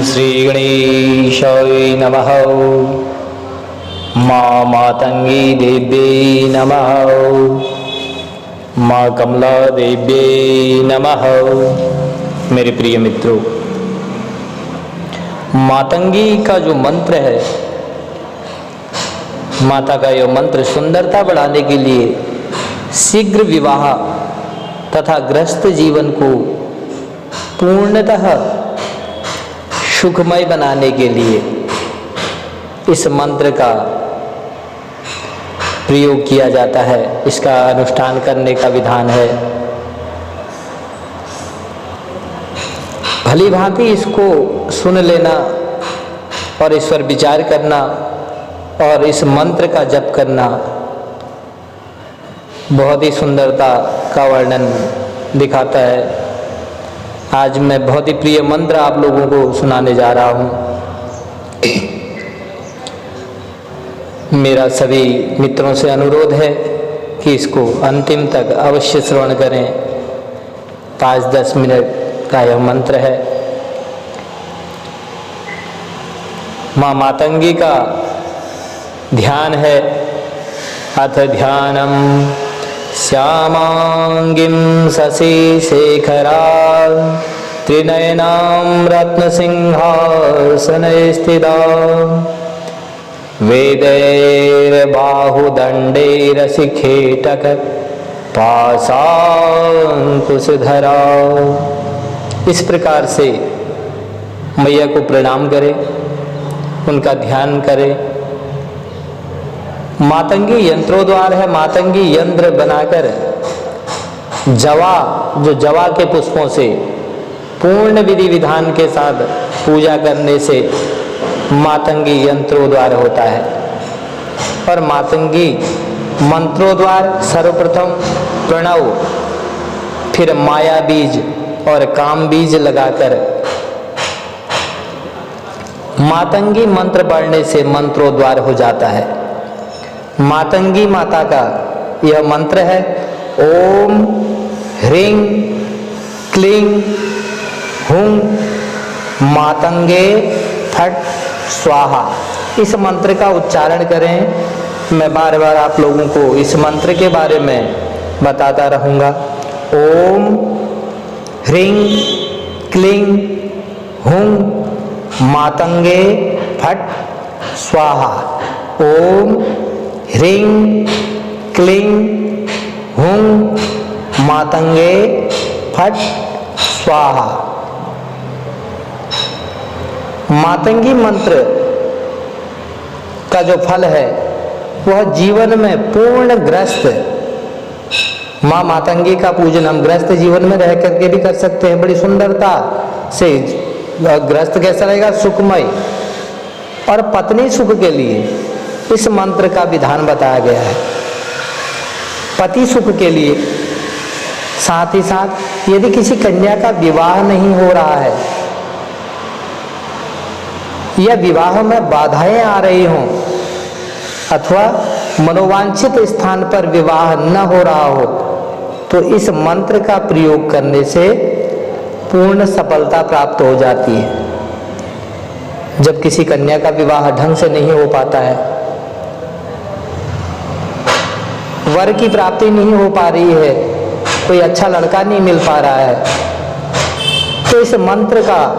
श्री गणेशाय नमः। माँ मातंगी देव्यै नमः। माँ कमला देव्यै नमः। मेरे प्रिय मित्रों, मातंगी का जो मंत्र है, माता का यह मंत्र सुंदरता बढ़ाने के लिए, शीघ्र विवाह तथा गृहस्थ जीवन को पूर्णतः सुखमय बनाने के लिए इस मंत्र का प्रयोग किया जाता है। इसका अनुष्ठान करने का विधान है। भली भांति इसको सुन लेना और इस पर विचार करना और इस मंत्र का जप करना बहुत ही सुंदरता का वर्णन दिखाता है। आज मैं बहुत ही प्रिय मंत्र आप लोगों को सुनाने जा रहा हूँ। मेरा सभी मित्रों से अनुरोध है कि इसको अंतिम तक अवश्य श्रवण करें। 5-10 मिनट का यह मंत्र है। माँ मातंगी का ध्यान है। अथ ध्यानम श्यामांगीं शशिशेखरा त्रिनयनां रत्नसिंहासने स्थिता वेदैर्बाहुदण्डैरशिखेटक पाशांकुशधरा। इस प्रकार से मैया को प्रणाम करें, उनका ध्यान करें। मातंगी यंत्रोद्वार है। मातंगी यंत्र बनाकर जवा के पुष्पों से पूर्ण विधि विधान के साथ पूजा करने से मातंगी यंत्रोद्वार होता है। और मातंगी मंत्रोद्वार सर्वप्रथम प्रणव, फिर माया बीज और काम बीज लगाकर मातंगी मंत्र पढ़ने से मंत्रोद्वार हो जाता है। मातंगी माता का यह मंत्र है। ओम ह्रीं क्लीं हुं मातंगे फट स्वाहा। इस मंत्र का उच्चारण करें। मैं बार बार आप लोगों को इस मंत्र के बारे में बताता रहूँगा। ओम ह्रीं क्लीं हुं मातंगे फट स्वाहा। ओम ह्रीं क्लीं हुं मातंगे फट स्वाहा। मातंगी मंत्र का जो फल है वह जीवन में पूर्ण गृहस्थ, माँ मातंगी का पूजन हम गृहस्थ जीवन में रह करके भी कर सकते हैं। बड़ी सुंदरता से गृहस्थ कैसा रहेगा? सुखमय। और पत्नी सुख के लिए इस मंत्र का विधान बताया गया है। पति सुख के लिए, साथ ही साथ यदि किसी कन्या का विवाह नहीं हो रहा है या विवाह में बाधाएं आ रही हों अथवा मनोवांछित स्थान पर विवाह न हो रहा हो, तो इस मंत्र का प्रयोग करने से पूर्ण सफलता प्राप्त हो जाती है। जब किसी कन्या का विवाह ढंग से नहीं हो पाता है, वर की प्राप्ति नहीं हो पा रही है, कोई अच्छा लड़का नहीं मिल पा रहा है, तो इस मंत्र का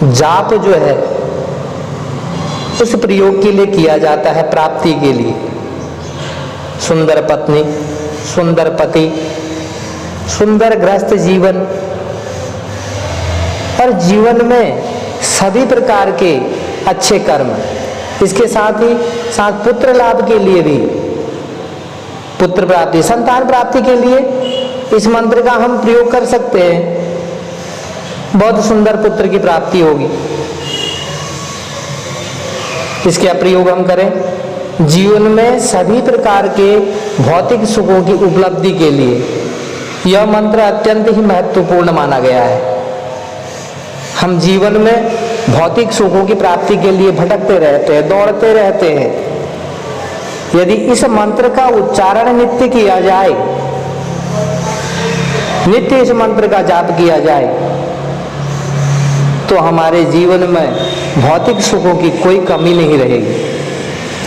जाप जो है उस प्रयोग के लिए किया जाता है, प्राप्ति के लिए। सुंदर पत्नी, सुंदर पति, सुंदर गृहस्थ जीवन और जीवन में सभी प्रकार के अच्छे कर्म, इसके साथ ही साथ पुत्र लाभ के लिए भी, पुत्र प्राप्ति, संतान प्राप्ति के लिए इस मंत्र का हम प्रयोग कर सकते हैं। बहुत सुंदर पुत्र की प्राप्ति होगी। इसका प्रयोग हम करें जीवन में सभी प्रकार के भौतिक सुखों की उपलब्धि के लिए। यह मंत्र अत्यंत ही महत्वपूर्ण माना गया है। हम जीवन में भौतिक सुखों की प्राप्ति के लिए भटकते रहते हैं, दौड़ते रहते हैं। यदि इस मंत्र का उच्चारण नित्य किया जाए, नित्य इस मंत्र का जाप किया जाए, तो हमारे जीवन में भौतिक सुखों की कोई कमी नहीं रहेगी,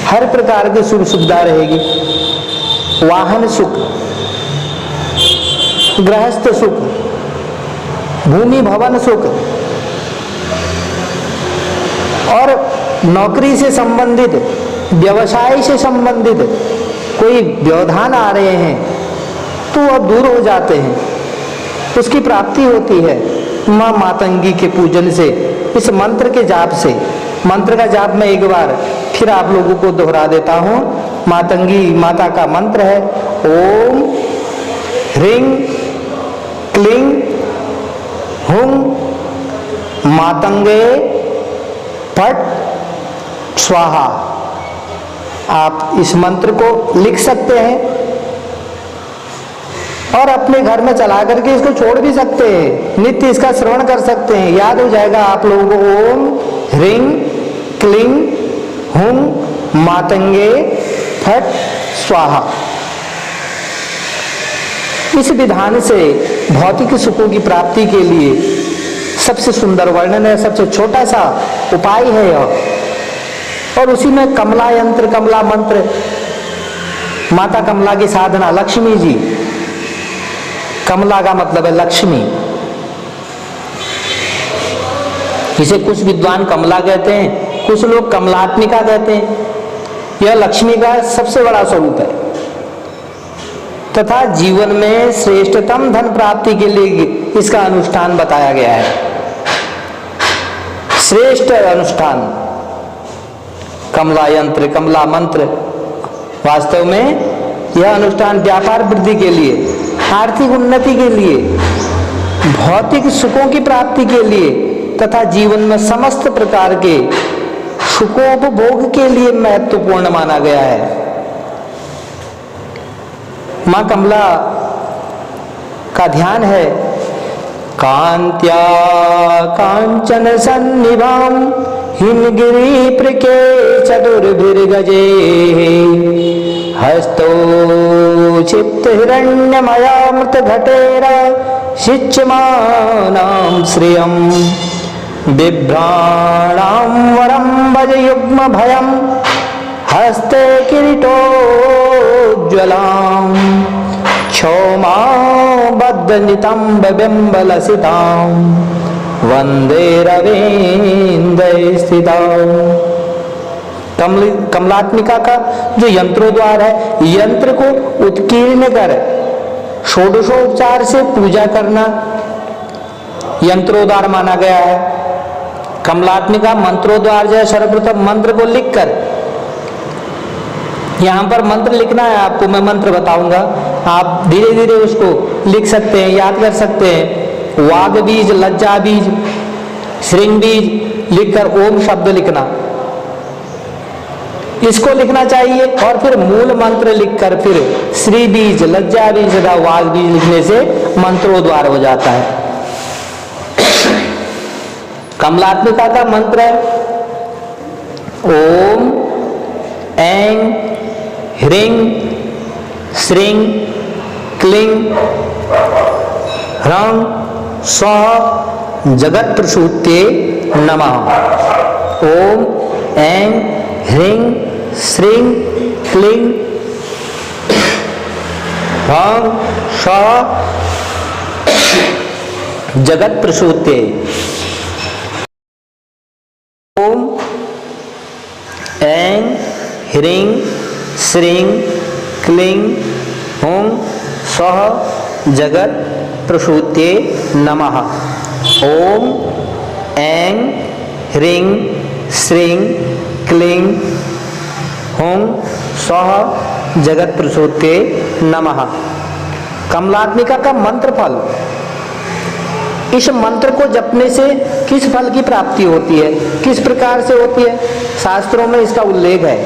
हर प्रकार की सुख सुविधा रहेगी। वाहन सुख, गृहस्थ सुख, भूमि भवन सुख और नौकरी से संबंधित, व्यवसाय से संबंधित कोई व्यवधान आ रहे हैं तो वह दूर हो जाते हैं, उसकी प्राप्ति होती है माँ मातंगी के पूजन से, इस मंत्र के जाप से। मंत्र का जाप मैं एक बार फिर आप लोगों को दोहरा देता हूँ। मातंगी माता का मंत्र है ओम ह्रीं क्लीं हुं मातंगे फट स्वाहा। आप इस मंत्र को लिख सकते हैं और अपने घर में चला करके इसको छोड़ भी सकते हैं, नित्य इसका श्रवण कर सकते हैं, याद हो जाएगा आप लोगों को। ओम ह्रीं क्लीं हुं मातंगे फट स्वाहा। इस विधान से भौतिक सुखों की प्राप्ति के लिए सबसे सुंदर वर्णन है, सबसे छोटा सा उपाय है यह। और उसी में कमला यंत्र, कमला मंत्र, माता कमला की साधना, लक्ष्मी जी, कमला का मतलब है लक्ष्मी। इसे कुछ विद्वान कमला कहते हैं, कुछ लोग कमलात्मिका कहते हैं। यह लक्ष्मी का सबसे बड़ा स्वरूप है तथा जीवन में श्रेष्ठतम धन प्राप्ति के लिए इसका अनुष्ठान बताया गया है। श्रेष्ठ अनुष्ठान कमला यंत्र, कमला मंत्र। वास्तव में यह अनुष्ठान व्यापार वृद्धि के लिए, आर्थिक उन्नति के लिए, भौतिक सुखों की प्राप्ति के लिए तथा जीवन में समस्त प्रकार के सुखोपभोग के लिए महत्वपूर्ण माना गया है। मां कमला का ध्यान है कांत्या कांचन सन्निभाम हिमगिरी प्रके चतुर्भिर्गजे हस्तो चित्त हिरण्यमयामृत घटेरा शिच्यमानां श्रियं बिभ्राणां वरं भज युग्म भयं हस्ते किरीटोज्ज्वलां क्षौमाबद्धनितम्ब बिम्बलसितां वंदे रवीन्द्र स्थितां। कमलात्मिका का जो यंत्रोद्वार है, यंत्र को उत्कीर्ण कर षोडशोपचार से पूजा करना यंत्रोद्वार माना गया है। कमलात्मिका मंत्रोद्वार जो है, सर्वप्रथम मंत्र को लिखकर, यहां पर मंत्र लिखना है आपको, मैं मंत्र बताऊंगा, आप धीरे धीरे उसको लिख सकते हैं, याद कर सकते हैं। वाग बीज, लज्जा बीज, श्रृंग बीज लिखकर ओम शब्द लिखना, इसको लिखना चाहिए। और फिर मूल मंत्र लिखकर फिर श्री बीज, लज्जा बीज तथा वाग बीज लिखने से मंत्रोद्वार हो जाता है। कमलात्मिका का मंत्र है ओम ऐं ह्रीं श्रीं क्लीं ह्रौं स्वः जगत प्रसूते नमः। ओम ऐं ह्रीं श्रीं क्लीं ह्रौं स्वः जगत प्रसूते। ओम ऐं ह्रीं श्रीं क्लीं हुं स्वः जगत प्रसूते नमः। ओम ऐं ह्रीं श्रीं क्लीं हुं स्वः जगत प्रसूते नमः। कमलात्मिका का मंत्र फल। इस मंत्र को जपने से किस फल की प्राप्ति होती है, किस प्रकार से होती है? शास्त्रों में इसका उल्लेख है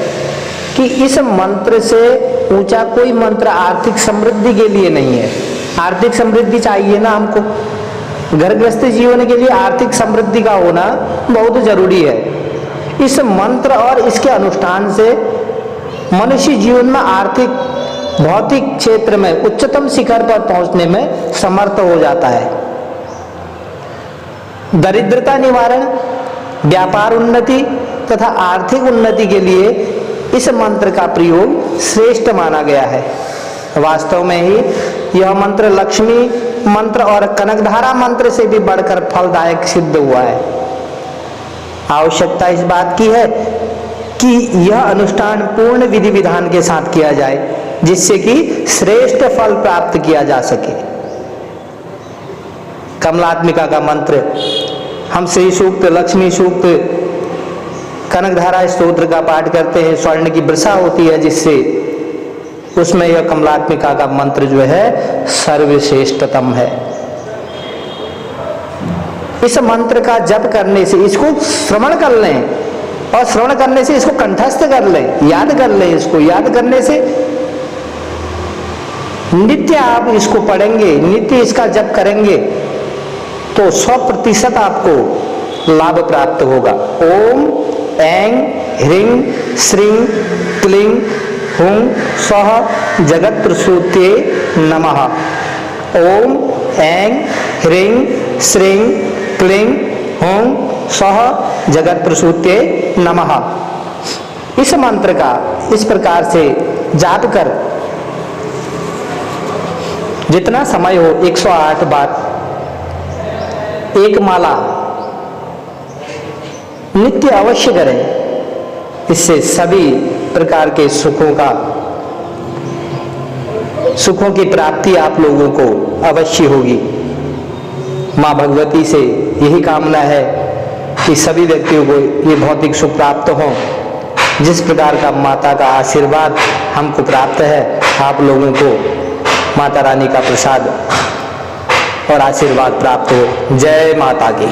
कि इस मंत्र से ऊंचा कोई मंत्र आर्थिक समृद्धि के लिए नहीं है। आर्थिक समृद्धि चाहिए ना हमको, घर गृहस्थी जीवन के लिए आर्थिक समृद्धि का होना बहुत जरूरी है। इस मंत्र और इसके अनुष्ठान से मनुष्य जीवन में आर्थिक भौतिक क्षेत्र में उच्चतम शिखर पर पहुंचने में समर्थ हो जाता है। दरिद्रता निवारण, व्यापार उन्नति तथा आर्थिक उन्नति के लिए इस मंत्र का प्रयोग श्रेष्ठ माना गया है। वास्तव में ही यह मंत्र लक्ष्मी मंत्र और कनकधारा मंत्र से भी बढ़कर फलदायक सिद्ध हुआ है। आवश्यकता इस बात की है कि यह अनुष्ठान पूर्ण विधि विधान के साथ किया जाए, जिससे कि श्रेष्ठ फल प्राप्त किया जा सके। कमलात्मिका का मंत्र हम श्री सूक्त, लक्ष्मी सूक्त, कनकधारा स्तोत्र का पाठ करते हैं, स्वर्ण की वर्षा होती है जिससे, उसमें यह कमलात्मिका का मंत्र जो है सर्वश्रेष्ठतम है। इस मंत्र का जप करने से, इसको श्रवण कर लें और श्रवण करने से इसको कंठस्थ कर लें, याद कर लें। इसको याद करने से नित्य आप इसको पढ़ेंगे, नित्य इसका जप करेंगे तो 100% आपको लाभ प्राप्त होगा। ओम ऐं ह्रीं श्रीं क्लीं हुं स्वः जगत्प्रसूत्यै नमः। ओम ऐं ह्रीं श्रीं क्लीं हुं स्वः जगत्प्रसूत्यै नमः। इस मंत्र का इस प्रकार से जाप कर जितना समय हो 108 बार एक माला नित्य अवश्य करें। इससे सभी प्रकार के सुखों की प्राप्ति आप लोगों को अवश्य होगी। माँ भगवती से यही कामना है कि सभी व्यक्तियों को ये भौतिक सुख प्राप्त हो, जिस प्रकार का माता का आशीर्वाद हमको प्राप्त है। आप लोगों को माता रानी का प्रसाद और आशीर्वाद प्राप्त हो। जय माता की।